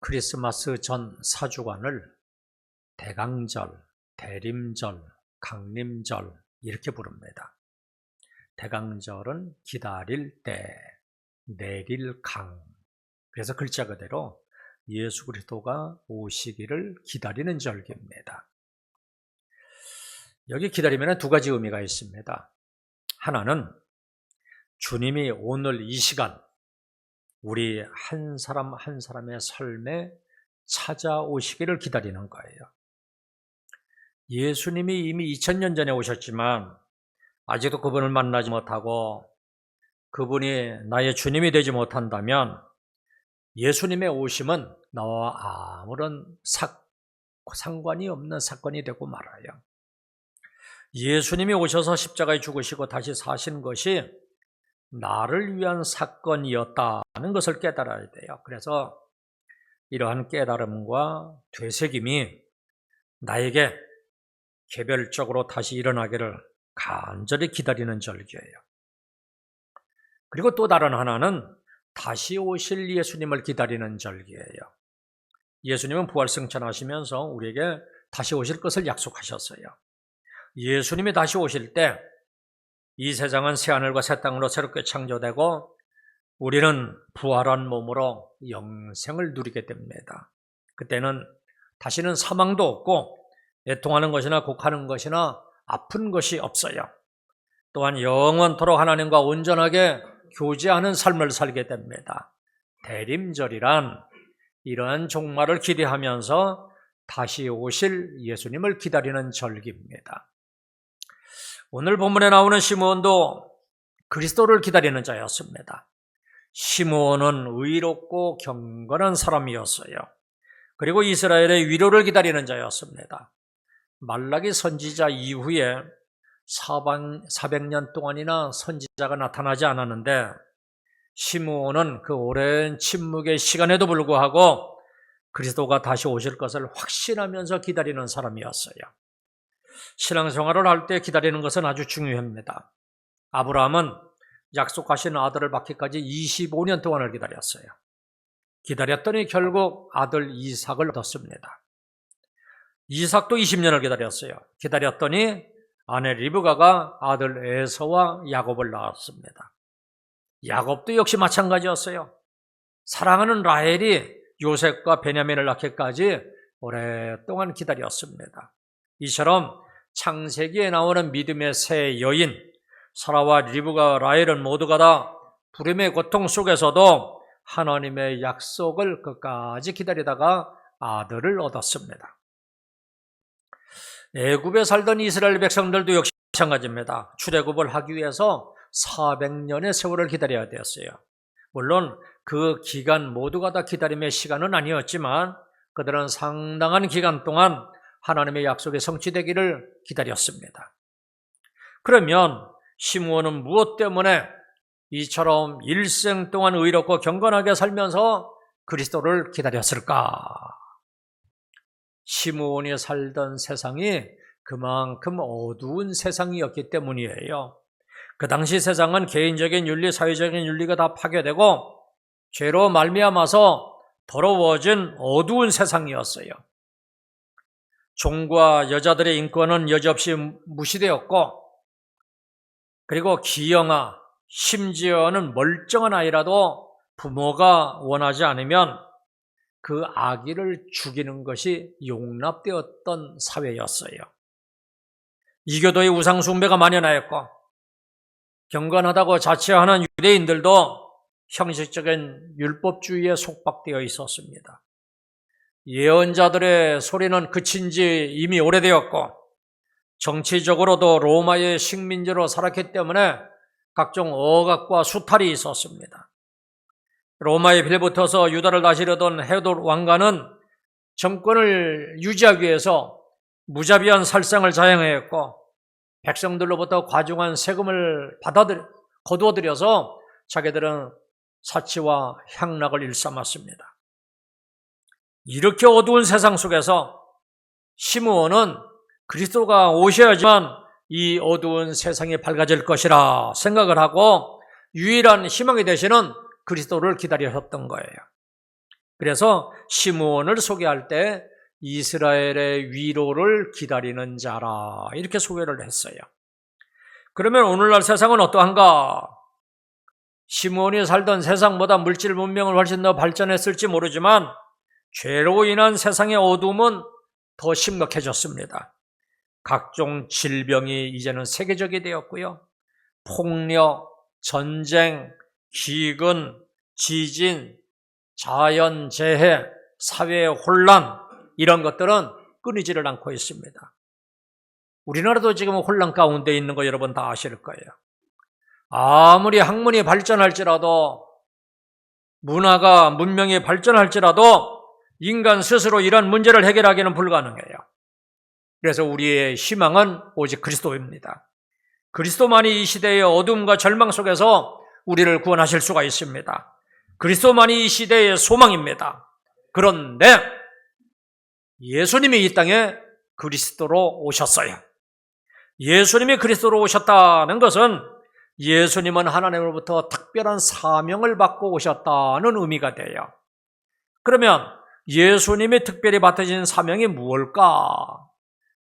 크리스마스 전 4주간을 대강절, 대림절, 강림절 이렇게 부릅니다. 대강절은 기다릴 때, 내릴 강. 그래서 글자 그대로 예수 그리스도가 오시기를 기다리는 절기입니다. 여기 기다리면 두 가지 의미가 있습니다. 하나는 주님이 오늘 이 시간 우리 한 사람 한 사람의 삶에 찾아오시기를 기다리는 거예요. 예수님이 이미 2000년 전에 오셨지만 아직도 그분을 만나지 못하고 그분이 나의 주님이 되지 못한다면 예수님의 오심은 나와 아무런 상관이 없는 사건이 되고 말아요. 예수님이 오셔서 십자가에 죽으시고 다시 사신 것이 나를 위한 사건이었다는 것을 깨달아야 돼요. 그래서 이러한 깨달음과 되새김이 나에게 개별적으로 다시 일어나기를 간절히 기다리는 절기예요. 그리고 또 다른 하나는 다시 오실 예수님을 기다리는 절기예요. 예수님은 부활승천하시면서 우리에게 다시 오실 것을 약속하셨어요. 예수님이 다시 오실 때 이 세상은 새하늘과 새 땅으로 새롭게 창조되고 우리는 부활한 몸으로 영생을 누리게 됩니다. 그때는 다시는 사망도 없고 애통하는 것이나 곡하는 것이나 아픈 것이 없어요. 또한 영원토록 하나님과 온전하게 교제하는 삶을 살게 됩니다. 대림절이란 이러한 종말을 기대하면서 다시 오실 예수님을 기다리는 절기입니다. 오늘 본문에 나오는 시므온도 그리스도를 기다리는 자였습니다. 시므온은 의롭고 경건한 사람이었어요. 그리고 이스라엘의 위로를 기다리는 자였습니다. 말라기 선지자 이후에 400년 동안이나 선지자가 나타나지 않았는데 시므온은 그 오랜 침묵의 시간에도 불구하고 그리스도가 다시 오실 것을 확신하면서 기다리는 사람이었어요. 신앙생활을 할 때 기다리는 것은 아주 중요합니다. 아브라함은 약속하신 아들을 받기까지 25년 동안을 기다렸어요. 기다렸더니 결국 아들 이삭을 얻었습니다. 이삭도 20년을 기다렸어요. 기다렸더니 아내 리브가가 아들 에서와 야곱을 낳았습니다. 야곱도 역시 마찬가지였어요. 사랑하는 라헬이 요셉과 베냐민을 낳기까지 오랫동안 기다렸습니다. 이처럼 창세기에 나오는 믿음의 세 여인 사라와 리브가 라헬은 모두가 다 불임의 고통 속에서도 하나님의 약속을 끝까지 기다리다가 아들을 얻었습니다. 애굽에 살던 이스라엘 백성들도 역시 마찬가지입니다. 출애굽을 하기 위해서 400년의 세월을 기다려야 되었어요. 물론 그 기간 모두가 다 기다림의 시간은 아니었지만 그들은 상당한 기간 동안 하나님의 약속이 성취되기를 기다렸습니다. 그러면 시므온은 무엇 때문에 이처럼 일생 동안 의롭고 경건하게 살면서 그리스도를 기다렸을까? 시므온이 살던 세상이 그만큼 어두운 세상이었기 때문이에요. 그 당시 세상은 개인적인 윤리, 사회적인 윤리가 다 파괴되고 죄로 말미암아서 더러워진 어두운 세상이었어요. 종과 여자들의 인권은 여지없이 무시되었고 그리고 기형아, 심지어는 멀쩡한 아이라도 부모가 원하지 않으면 그 아기를 죽이는 것이 용납되었던 사회였어요. 이교도의 우상숭배가 만연하였고 경건하다고 자처하는 유대인들도 형식적인 율법주의에 속박되어 있었습니다. 예언자들의 소리는 그친 지 이미 오래되었고 정치적으로도 로마의 식민지로 살았기 때문에 각종 억압과 수탈이 있었습니다. 로마에 빌붙어서 유다를 다스리던 헤롯 왕가는 정권을 유지하기 위해서 무자비한 살상을 자행하였고 백성들로부터 과중한 세금을 거두어들여서 자기들은 사치와 향락을 일삼았습니다. 이렇게 어두운 세상 속에서 시므온은 그리스도가 오셔야지만 이 어두운 세상이 밝아질 것이라 생각을 하고 유일한 희망이 되시는 그리스도를 기다리셨던 거예요. 그래서 시므온을 소개할 때 이스라엘의 위로를 기다리는 자라 이렇게 소개를 했어요. 그러면 오늘날 세상은 어떠한가? 시므온이 살던 세상보다 물질 문명은 훨씬 더 발전했을지 모르지만 죄로 인한 세상의 어둠은 더 심각해졌습니다. 각종 질병이 이제는 세계적이 되었고요. 폭력, 전쟁, 기근, 지진, 자연재해, 사회 혼란 이런 것들은 끊이지를 않고 있습니다. 우리나라도 지금 혼란 가운데 있는 거 여러분 다 아실 거예요. 아무리 학문이 발전할지라도 문명이 발전할지라도 인간 스스로 이런 문제를 해결하기는 불가능해요. 그래서 우리의 희망은 오직 그리스도입니다. 그리스도만이 이 시대의 어둠과 절망 속에서 우리를 구원하실 수가 있습니다. 그리스도만이 이 시대의 소망입니다. 그런데 예수님이 이 땅에 그리스도로 오셨어요. 예수님이 그리스도로 오셨다는 것은 예수님은 하나님으로부터 특별한 사명을 받고 오셨다는 의미가 돼요. 그러면 예수님이 특별히 맡으신 사명이 무엇일까?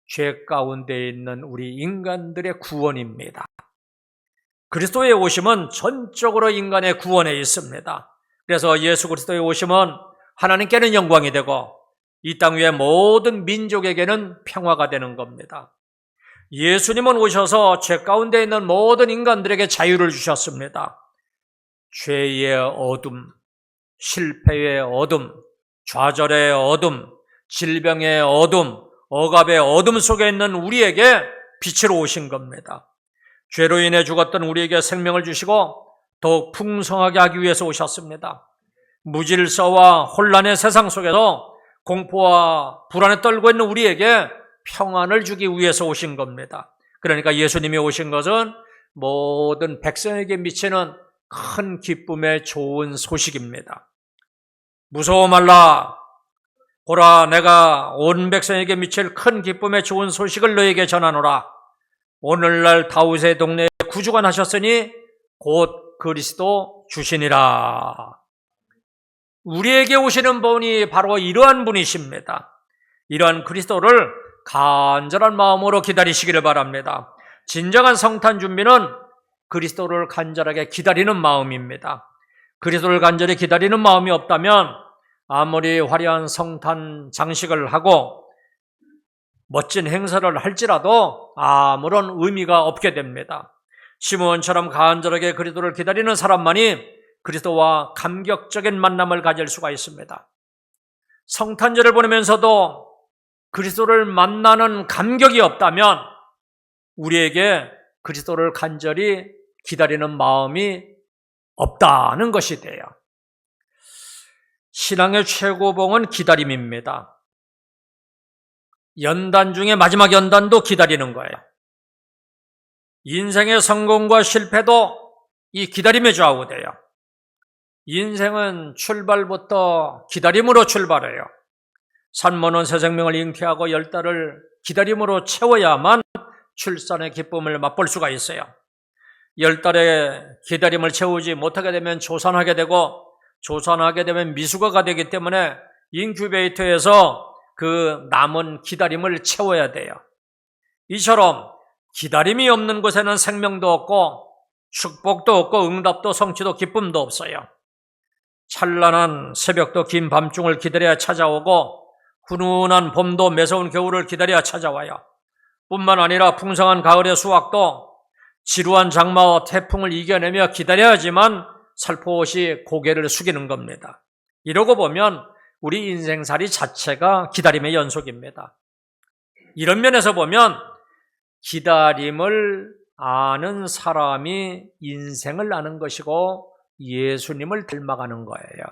죄 가운데 있는 우리 인간들의 구원입니다. 그리스도의 오심은 전적으로 인간의 구원에 있습니다. 그래서 예수 그리스도의 오심은 하나님께는 영광이 되고 이 땅 위의 모든 민족에게는 평화가 되는 겁니다. 예수님은 오셔서 죄 가운데 있는 모든 인간들에게 자유를 주셨습니다. 죄의 어둠, 실패의 어둠, 좌절의 어둠, 질병의 어둠, 억압의 어둠 속에 있는 우리에게 빛으로 오신 겁니다. 죄로 인해 죽었던 우리에게 생명을 주시고 더욱 풍성하게 하기 위해서 오셨습니다. 무질서와 혼란의 세상 속에서 공포와 불안에 떨고 있는 우리에게 평안을 주기 위해서 오신 겁니다. 그러니까 예수님이 오신 것은 모든 백성에게 미치는 큰 기쁨의 좋은 소식입니다. 무서워 말라. 보라, 내가 온 백성에게 미칠 큰 기쁨의 좋은 소식을 너에게 전하노라. 오늘날 다윗의 동네에 구주가 나셨으니 곧 그리스도 주시니라. 우리에게 오시는 분이 바로 이러한 분이십니다. 이러한 그리스도를 간절한 마음으로 기다리시기를 바랍니다. 진정한 성탄 준비는 그리스도를 간절하게 기다리는 마음입니다. 그리스도를 간절히 기다리는 마음이 없다면 아무리 화려한 성탄 장식을 하고 멋진 행사를 할지라도 아무런 의미가 없게 됩니다. 시므온처럼 간절하게 그리스도를 기다리는 사람만이 그리스도와 감격적인 만남을 가질 수가 있습니다. 성탄절을 보내면서도 그리스도를 만나는 감격이 없다면 우리에게 그리스도를 간절히 기다리는 마음이 없다는 것이 돼요. 신앙의 최고봉은 기다림입니다. 연단 중에 마지막 연단도 기다리는 거예요. 인생의 성공과 실패도 이 기다림에 좌우돼요. 인생은 출발부터 기다림으로 출발해요. 산모는 새 생명을 잉태하고 10달을 기다림으로 채워야만 출산의 기쁨을 맛볼 수가 있어요. 10달의 기다림을 채우지 못하게 되면 조산하게 되고 조산하게 되면 미숙아가 되기 때문에 인큐베이터에서 그 남은 기다림을 채워야 돼요. 이처럼 기다림이 없는 곳에는 생명도 없고 축복도 없고 응답도 성취도 기쁨도 없어요. 찬란한 새벽도 긴 밤중을 기다려야 찾아오고 훈훈한 봄도 매서운 겨울을 기다려야 찾아와요. 뿐만 아니라 풍성한 가을의 수확도 지루한 장마와 태풍을 이겨내며 기다려야지만 살포시 고개를 숙이는 겁니다. 이러고 보면 우리 인생살이 자체가 기다림의 연속입니다. 이런 면에서 보면 기다림을 아는 사람이 인생을 아는 것이고 예수님을 닮아가는 거예요.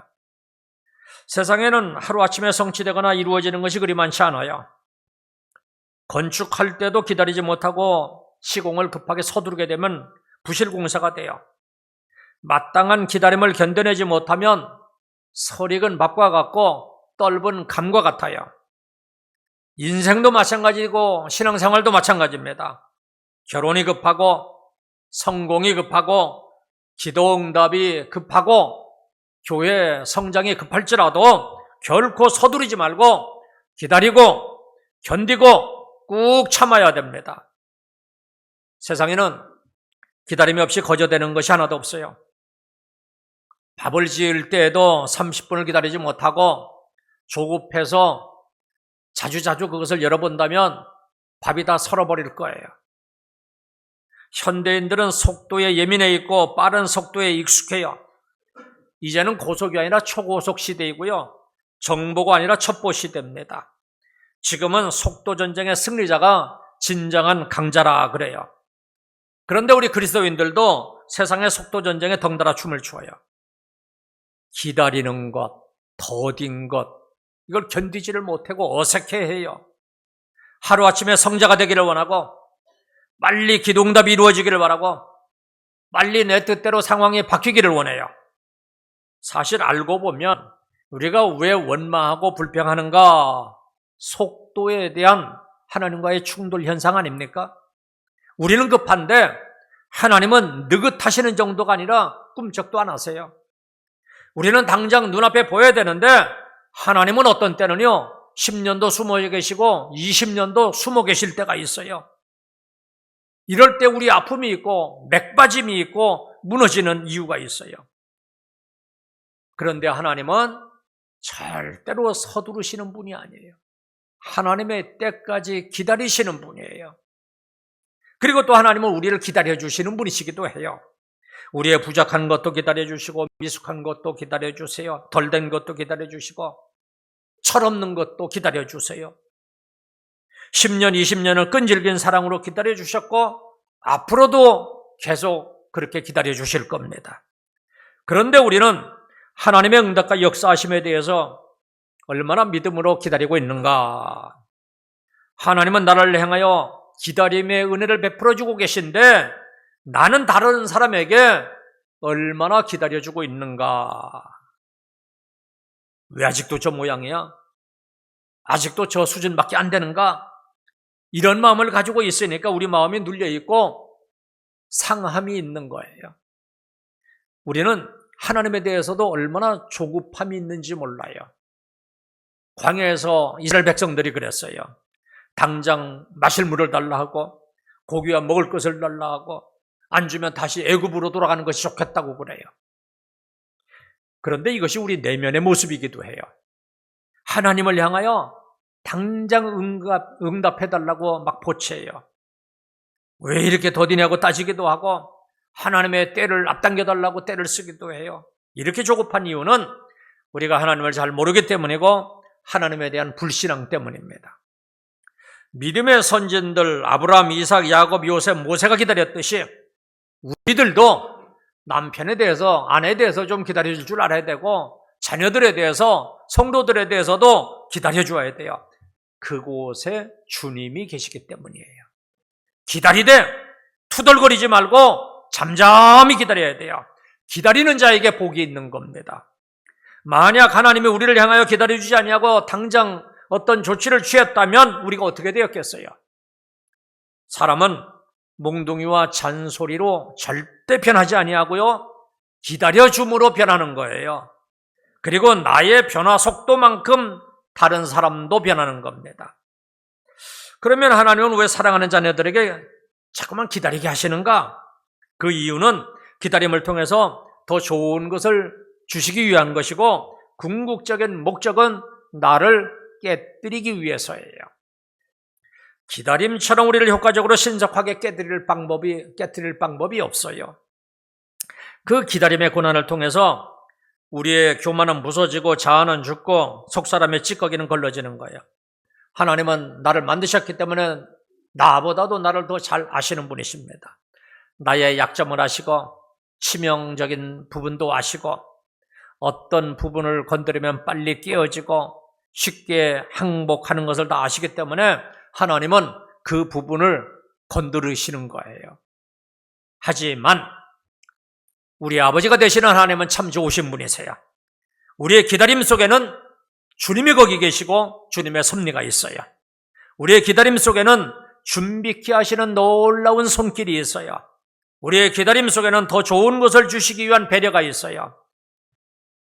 세상에는 하루아침에 성취되거나 이루어지는 것이 그리 많지 않아요. 건축할 때도 기다리지 못하고 시공을 급하게 서두르게 되면 부실공사가 돼요. 마땅한 기다림을 견뎌내지 못하면 설익은 밥과 같고 떫은 감과 같아요. 인생도 마찬가지고 신앙생활도 마찬가지입니다. 결혼이 급하고 성공이 급하고 기도응답이 급하고 교회 성장이 급할지라도 결코 서두르지 말고 기다리고 견디고 꾹 참아야 됩니다. 세상에는 기다림이 없이 거저되는 것이 하나도 없어요. 밥을 지을 때에도 30분을 기다리지 못하고 조급해서 자주자주 그것을 열어본다면 밥이 다 설어버릴 거예요. 현대인들은 속도에 예민해 있고 빠른 속도에 익숙해요. 이제는 고속이 아니라 초고속 시대이고요. 정보가 아니라 첩보 시대입니다. 지금은 속도 전쟁의 승리자가 진정한 강자라 그래요. 그런데 우리 그리스도인들도 세상의 속도 전쟁에 덩달아 춤을 추어요. 기다리는 것, 더딘 것, 이걸 견디지를 못하고 어색해해요. 하루아침에 성자가 되기를 원하고 빨리 기도응답이 이루어지기를 바라고 빨리 내 뜻대로 상황이 바뀌기를 원해요. 사실 알고 보면 우리가 왜 원망하고 불평하는가? 속도에 대한 하나님과의 충돌 현상 아닙니까? 우리는 급한데 하나님은 느긋하시는 정도가 아니라 꿈쩍도 안 하세요. 우리는 당장 눈앞에 보여야 되는데 하나님은 어떤 때는요 10년도 숨어 계시고 20년도 숨어 계실 때가 있어요. 이럴 때 우리 아픔이 있고 맥빠짐이 있고 무너지는 이유가 있어요. 그런데 하나님은 절대로 서두르시는 분이 아니에요. 하나님의 때까지 기다리시는 분이에요. 그리고 또 하나님은 우리를 기다려주시는 분이시기도 해요. 우리의 부족한 것도 기다려주시고 미숙한 것도 기다려주세요. 덜 된 것도 기다려주시고 철없는 것도 기다려주세요. 10년, 20년을 끈질긴 사랑으로 기다려주셨고 앞으로도 계속 그렇게 기다려주실 겁니다. 그런데 우리는 하나님의 응답과 역사하심에 대해서 얼마나 믿음으로 기다리고 있는가? 하나님은 나를 향하여 기다림의 은혜를 베풀어주고 계신데 나는 다른 사람에게 얼마나 기다려주고 있는가? 왜 아직도 저 모양이야? 아직도 저 수준밖에 안 되는가? 이런 마음을 가지고 있으니까 우리 마음이 눌려있고 상함이 있는 거예요. 우리는 하나님에 대해서도 얼마나 조급함이 있는지 몰라요. 광야에서 이스라엘 백성들이 그랬어요. 당장 마실 물을 달라 하고 고기와 먹을 것을 달라 하고 안 주면 다시 애굽으로 돌아가는 것이 좋겠다고 그래요. 그런데 이것이 우리 내면의 모습이기도 해요. 하나님을 향하여 당장 응답해달라고 막 보채요. 왜 이렇게 더디냐고 따지기도 하고 하나님의 때를 앞당겨달라고 때를 쓰기도 해요. 이렇게 조급한 이유는 우리가 하나님을 잘 모르기 때문이고 하나님에 대한 불신앙 때문입니다. 믿음의 선진들 아브라함, 이삭, 야곱, 요셉, 모세가 기다렸듯이 우리들도 남편에 대해서 아내에 대해서 좀 기다려줄 줄 알아야 되고 자녀들에 대해서 성도들에 대해서도 기다려줘야 돼요. 그곳에 주님이 계시기 때문이에요. 기다리되 투덜거리지 말고 잠잠히 기다려야 돼요. 기다리는 자에게 복이 있는 겁니다. 만약 하나님이 우리를 향하여 기다려주지 아니하고 당장 어떤 조치를 취했다면 우리가 어떻게 되었겠어요? 사람은 몽둥이와 잔소리로 절대 변하지 아니하고요. 기다려줌으로 변하는 거예요. 그리고 나의 변화 속도만큼 다른 사람도 변하는 겁니다. 그러면 하나님은 왜 사랑하는 자녀들에게 자꾸만 기다리게 하시는가? 그 이유는 기다림을 통해서 더 좋은 것을 주시기 위한 것이고 궁극적인 목적은 나를 깨뜨리기 위해서예요. 기다림처럼 우리를 효과적으로 신속하게 깨뜨릴 방법이 없어요. 그 기다림의 고난을 통해서 우리의 교만은 부서지고 자아는 죽고 속사람의 찌꺼기는 걸러지는 거예요. 하나님은 나를 만드셨기 때문에 나보다도 나를 더 잘 아시는 분이십니다. 나의 약점을 아시고 치명적인 부분도 아시고 어떤 부분을 건드리면 빨리 깨어지고 쉽게 항복하는 것을 다 아시기 때문에 하나님은 그 부분을 건드리시는 거예요. 하지만 우리 아버지가 되시는 하나님은 참 좋으신 분이세요. 우리의 기다림 속에는 주님이 거기 계시고 주님의 섭리가 있어요. 우리의 기다림 속에는 준비케 하시는 놀라운 손길이 있어요. 우리의 기다림 속에는 더 좋은 것을 주시기 위한 배려가 있어요.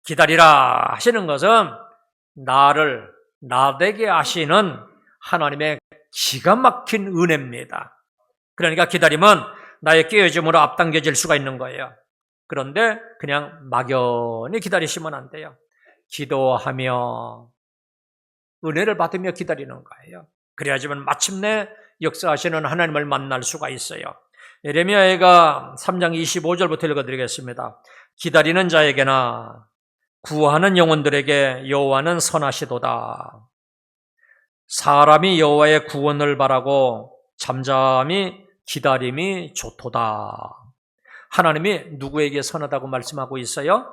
기다리라 하시는 것은 나를 나되게 하시는 하나님의 기가 막힌 은혜입니다. 그러니까 기다림은 나의 깨어짐으로 앞당겨질 수가 있는 거예요. 그런데 그냥 막연히 기다리시면 안 돼요. 기도하며 은혜를 받으며 기다리는 거예요. 그래야지만 마침내 역사하시는 하나님을 만날 수가 있어요. 예레미야가 3장 25절부터 읽어드리겠습니다. 기다리는 자에게나 구하는 영혼들에게 여호와는 선하시도다. 사람이 여호와의 구원을 바라고 잠잠히 기다림이 좋도다. 하나님이 누구에게 선하다고 말씀하고 있어요?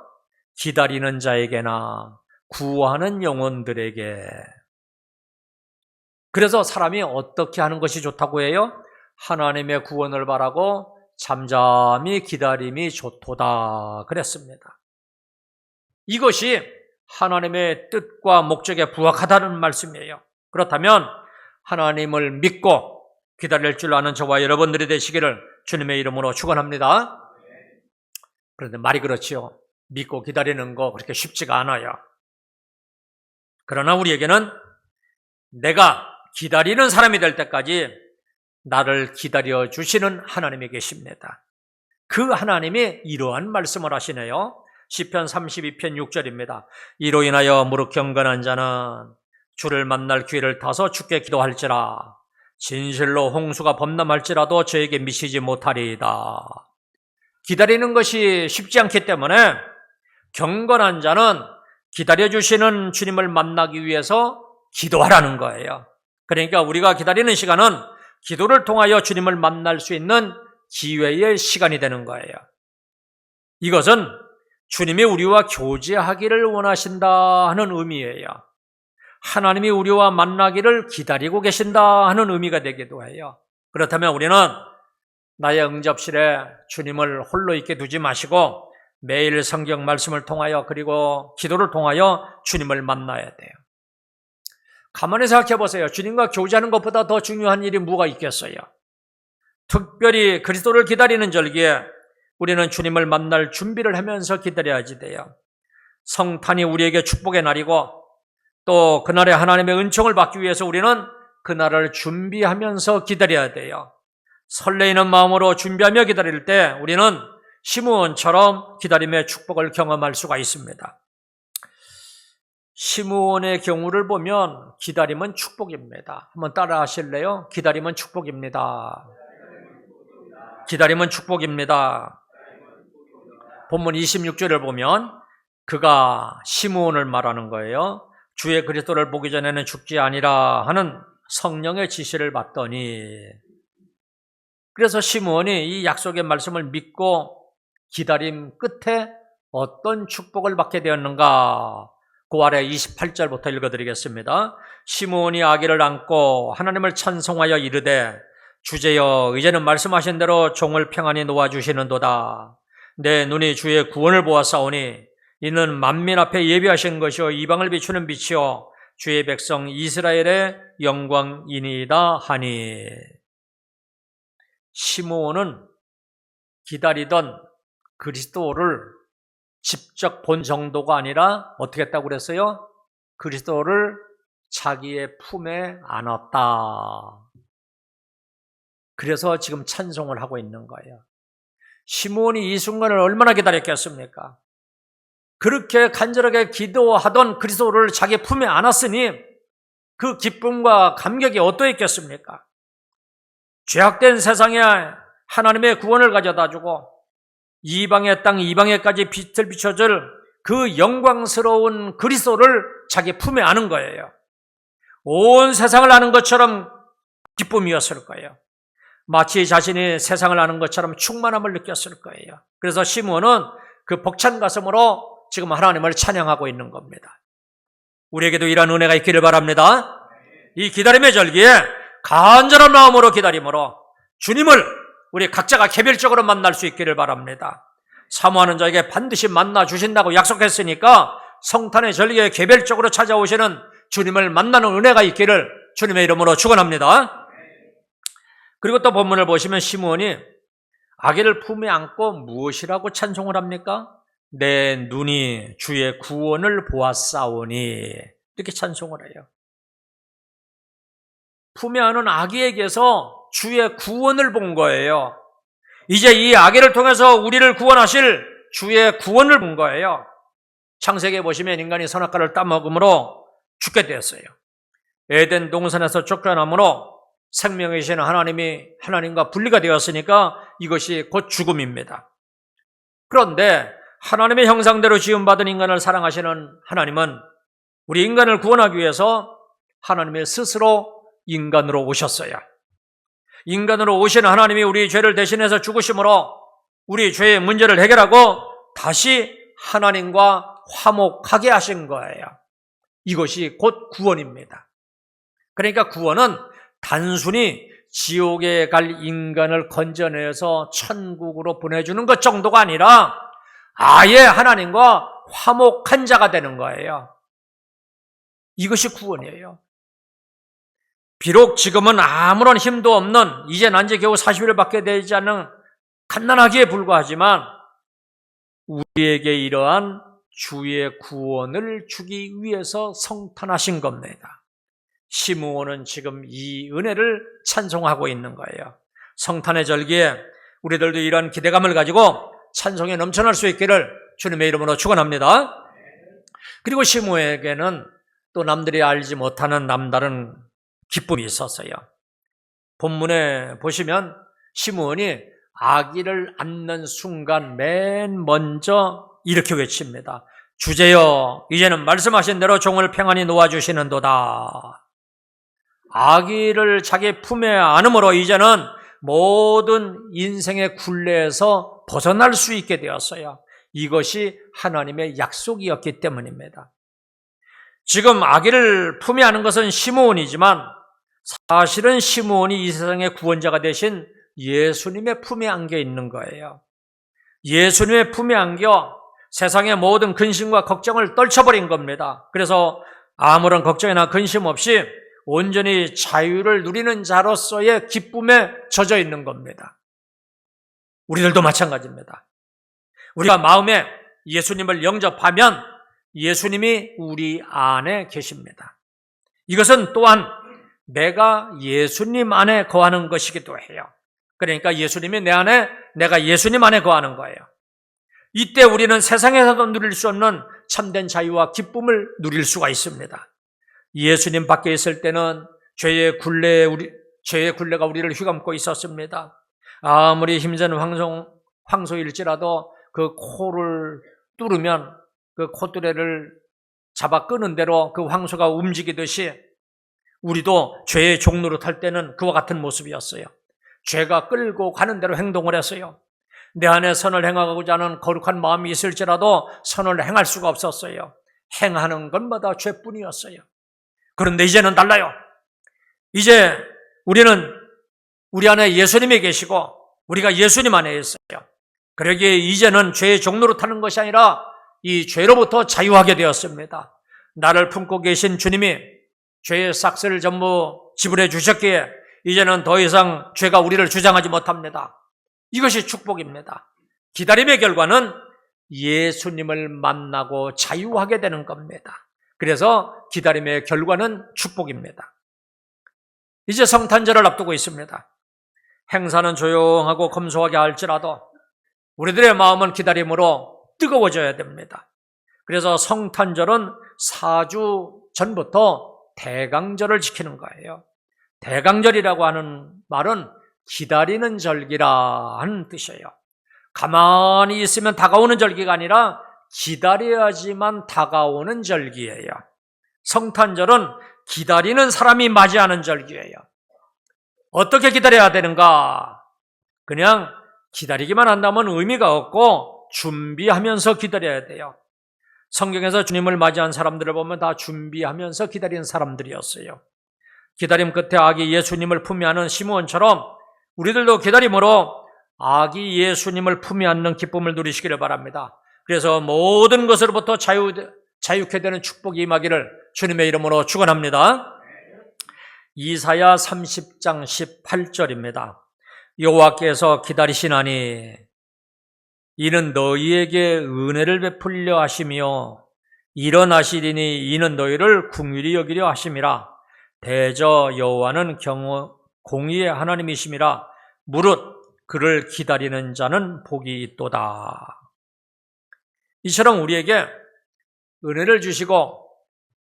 기다리는 자에게나 구하는 영혼들에게. 그래서 사람이 어떻게 하는 것이 좋다고 해요? 하나님의 구원을 바라고 잠잠히 기다림이 좋도다 그랬습니다. 이것이 하나님의 뜻과 목적에 부합하다는 말씀이에요. 그렇다면 하나님을 믿고 기다릴 줄 아는 저와 여러분들이 되시기를 주님의 이름으로 축원합니다. 그런데 말이 그렇지요. 믿고 기다리는 거 그렇게 쉽지가 않아요. 그러나 우리에게는 내가 기다리는 사람이 될 때까지 나를 기다려 주시는 하나님이 계십니다. 그 하나님이 이러한 말씀을 하시네요. 시편 32편 6절입니다. 이로 인하여 무릇 경건한 자는 주를 만날 기회를 타서 주께 기도할지라. 진실로 홍수가 범람할지라도 저에게 미치지 못하리이다. 기다리는 것이 쉽지 않기 때문에 경건한 자는 기다려주시는 주님을 만나기 위해서 기도하라는 거예요. 그러니까 우리가 기다리는 시간은 기도를 통하여 주님을 만날 수 있는 기회의 시간이 되는 거예요. 이것은 주님이 우리와 교제하기를 원하신다 하는 의미예요. 하나님이 우리와 만나기를 기다리고 계신다 하는 의미가 되기도 해요. 그렇다면 우리는 나의 응접실에 주님을 홀로 있게 두지 마시고 매일 성경 말씀을 통하여 그리고 기도를 통하여 주님을 만나야 돼요. 가만히 생각해 보세요. 주님과 교제하는 것보다 더 중요한 일이 뭐가 있겠어요? 특별히 그리스도를 기다리는 절기에 우리는 주님을 만날 준비를 하면서 기다려야지 돼요. 성탄이 우리에게 축복의 날이고 또 그날에 하나님의 은총을 받기 위해서 우리는 그날을 준비하면서 기다려야 돼요. 설레이는 마음으로 준비하며 기다릴 때 우리는 시므온처럼 기다림의 축복을 경험할 수가 있습니다. 시므온의 경우를 보면 기다림은 축복입니다. 한번 따라 하실래요? 기다림은 축복입니다. 기다림은 축복입니다. 본문 26절을 보면 그가 시므온을 말하는 거예요. 주의 그리스도를 보기 전에는 죽지 아니라 하는 성령의 지시를 받더니, 그래서 시므온이 이 약속의 말씀을 믿고 기다림 끝에 어떤 축복을 받게 되었는가? 그 아래 28절부터 읽어드리겠습니다. 시므온이 아기를 안고 하나님을 찬송하여 이르되 주제여 이제는 말씀하신 대로 종을 평안히 놓아주시는도다. 내 눈이 주의 구원을 보았사오니 이는 만민 앞에 예비하신 것이요 이방을 비추는 빛이요 주의 백성 이스라엘의 영광이니이다 하니. 시므온은 기다리던 그리스도를 직접 본 정도가 아니라 어떻게 했다고 그랬어요? 그리스도를 자기의 품에 안았다. 그래서 지금 찬송을 하고 있는 거예요. 시므온이 이 순간을 얼마나 기다렸겠습니까? 그렇게 간절하게 기도하던 그리스도를 자기 품에 안았으니 그 기쁨과 감격이 어떠했겠습니까? 죄악된 세상에 하나님의 구원을 가져다주고 이방의 땅 이방에까지 빛을 비춰줄 그 영광스러운 그리스도를 자기 품에 안은 거예요. 온 세상을 아는 것처럼 기쁨이었을 거예요. 마치 자신이 세상을 아는 것처럼 충만함을 느꼈을 거예요. 그래서 시므온은 그 벅찬 가슴으로 지금 하나님을 찬양하고 있는 겁니다. 우리에게도 이런 은혜가 있기를 바랍니다. 이 기다림의 절기에 간절한 마음으로 기다림으로 주님을 우리 각자가 개별적으로 만날 수 있기를 바랍니다. 사모하는 자에게 반드시 만나 주신다고 약속했으니까 성탄의 절기에 개별적으로 찾아오시는 주님을 만나는 은혜가 있기를 주님의 이름으로 축원합니다. 그리고 또 본문을 보시면 시므온이 아기를 품에 안고 무엇이라고 찬송을 합니까? 내 눈이 주의 구원을 보았사오니 이렇게 찬송을 해요. 품에 안은 아기에게서 주의 구원을 본 거예요. 이제 이 아기를 통해서 우리를 구원하실 주의 구원을 본 거예요. 창세기에 보시면 인간이 선악과를 따먹음으로 죽게 되었어요. 에덴 동산에서 쫓겨남으로 생명이신 하나님이 하나님과 분리가 되었으니까 이것이 곧 죽음입니다. 그런데 하나님의 형상대로 지음받은 인간을 사랑하시는 하나님은 우리 인간을 구원하기 위해서 하나님의 스스로 인간으로 오셨어요. 인간으로 오신 하나님이 우리 죄를 대신해서 죽으심으로 우리 죄의 문제를 해결하고 다시 하나님과 화목하게 하신 거예요. 이것이 곧 구원입니다. 그러니까 구원은 단순히 지옥에 갈 인간을 건져내서 천국으로 보내주는 것 정도가 아니라 아예 하나님과 화목한 자가 되는 거예요. 이것이 구원이에요. 비록 지금은 아무런 힘도 없는 이제 난지 겨우 40일밖에 되지 않는 갓난아기에 불과하지만 우리에게 이러한 주의 구원을 주기 위해서 성탄하신 겁니다. 시므온은 지금 이 은혜를 찬송하고 있는 거예요. 성탄의 절기에 우리들도 이런 기대감을 가지고 찬송에 넘쳐날 수 있기를 주님의 이름으로 축원합니다. 그리고 시므온에게는 또 남들이 알지 못하는 남다른 기쁨이 있었어요. 본문에 보시면 시므온이 아기를 안는 순간 맨 먼저 이렇게 외칩니다. 주제여, 이제는 말씀하신 대로 종을 평안히 놓아주시는도다. 아기를 자기 품에 안음으로 이제는 모든 인생의 굴레에서 벗어날 수 있게 되었어요. 이것이 하나님의 약속이었기 때문입니다. 지금 아기를 품에 안은 것은 시므온이지만 사실은 시므온이 이 세상의 구원자가 되신 예수님의 품에 안겨 있는 거예요. 예수님의 품에 안겨 세상의 모든 근심과 걱정을 떨쳐버린 겁니다. 그래서 아무런 걱정이나 근심 없이 온전히 자유를 누리는 자로서의 기쁨에 젖어 있는 겁니다. 우리들도 마찬가지입니다. 우리가 마음에 예수님을 영접하면 예수님이 우리 안에 계십니다. 이것은 또한 내가 예수님 안에 거하는 것이기도 해요. 그러니까 예수님이 내 안에, 내가 예수님 안에 거하는 거예요. 이때 우리는 세상에서도 누릴 수 없는 참된 자유와 기쁨을 누릴 수가 있습니다. 예수님 밖에 있을 때는 죄의 굴레가 우리를 휘감고 있었습니다. 아무리 힘든 황소일지라도 그 코를 뚫으면 그 콧뚜레를 잡아 끄는 대로 그 황소가 움직이듯이 우리도 죄의 종로를 탈 때는 그와 같은 모습이었어요. 죄가 끌고 가는 대로 행동을 했어요. 내 안에 선을 행하고자 하는 거룩한 마음이 있을지라도 선을 행할 수가 없었어요. 행하는 것마다 죄뿐이었어요. 그런데 이제는 달라요. 이제 우리는 우리 안에 예수님이 계시고 우리가 예수님 안에 있어요. 그러기에 이제는 죄의 종로로 타는 것이 아니라 이 죄로부터 자유하게 되었습니다. 나를 품고 계신 주님이 죄의 싹스를 전부 지불해 주셨기에 이제는 더 이상 죄가 우리를 주장하지 못합니다. 이것이 축복입니다. 기다림의 결과는 예수님을 만나고 자유하게 되는 겁니다. 그래서 기다림의 결과는 축복입니다. 이제 성탄절을 앞두고 있습니다. 행사는 조용하고 검소하게 할지라도 우리들의 마음은 기다림으로 뜨거워져야 됩니다. 그래서 성탄절은 4주 전부터 대강절을 지키는 거예요. 대강절이라고 하는 말은 기다리는 절기라 하는 뜻이에요. 가만히 있으면 다가오는 절기가 아니라 기다려야지만 다가오는 절기예요. 성탄절은 기다리는 사람이 맞이하는 절기예요. 어떻게 기다려야 되는가? 그냥 기다리기만 한다면 의미가 없고 준비하면서 기다려야 돼요. 성경에서 주님을 맞이한 사람들을 보면 다 준비하면서 기다리는 사람들이었어요. 기다림 끝에 아기 예수님을 품에 안은 시므온처럼 우리들도 기다림으로 아기 예수님을 품에 안는 기쁨을 누리시기를 바랍니다. 그래서 모든 것으로부터 자유케 되는 축복이 임하기를 주님의 이름으로 축원합니다. 이사야 30장 18절입니다. 여호와께서 기다리시나니 이는 너희에게 은혜를 베풀려 하시며 일어나시리니 이는 너희를 긍휼히 여기려 하심이라. 대저 여호와는 공의의 하나님이심이라. 무릇 그를 기다리는 자는 복이 있도다. 이처럼 우리에게 은혜를 주시고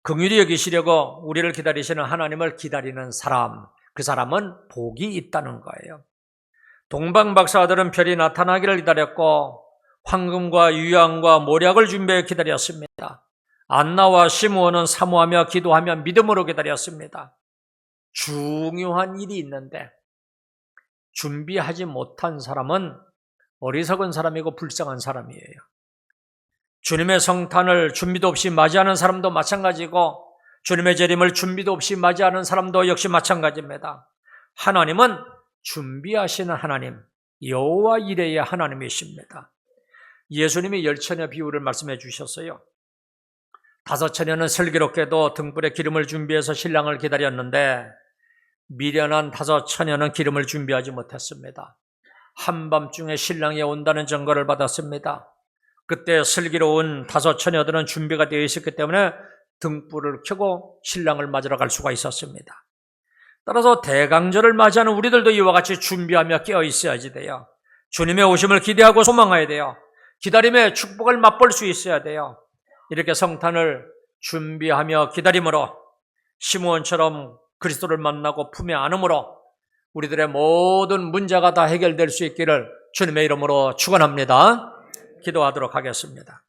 긍휼히 여기시려고 우리를 기다리시는 하나님을 기다리는 사람, 그 사람은 복이 있다는 거예요. 동방박사들은 별이 나타나기를 기다렸고 황금과 유향과 모략을 준비해 기다렸습니다. 안나와 시므온은 사모하며 기도하며 믿음으로 기다렸습니다. 중요한 일이 있는데 준비하지 못한 사람은 어리석은 사람이고 불쌍한 사람이에요. 주님의 성탄을 준비도 없이 맞이하는 사람도 마찬가지고 주님의 재림을 준비도 없이 맞이하는 사람도 역시 마찬가지입니다. 하나님은 준비하시는 하나님, 여호와 이레의 하나님이십니다. 예수님이 10처녀 비유를 말씀해 주셨어요. 5처녀는 슬기롭게도 등불에 기름을 준비해서 신랑을 기다렸는데 미련한 5처녀는 기름을 준비하지 못했습니다. 한밤중에 신랑이 온다는 증거를 받았습니다. 그때 슬기로운 5처녀들은 준비가 되어 있었기 때문에 등불을 켜고 신랑을 맞으러 갈 수가 있었습니다. 따라서 대강절을 맞이하는 우리들도 이와 같이 준비하며 깨어 있어야지 돼요. 주님의 오심을 기대하고 소망해야 돼요. 기다림의 축복을 맛볼 수 있어야 돼요. 이렇게 성탄을 준비하며 기다림으로 시므온처럼 그리스도를 만나고 품에 안음으로 우리들의 모든 문제가 다 해결될 수 있기를 주님의 이름으로 축원합니다. 기도하도록 하겠습니다.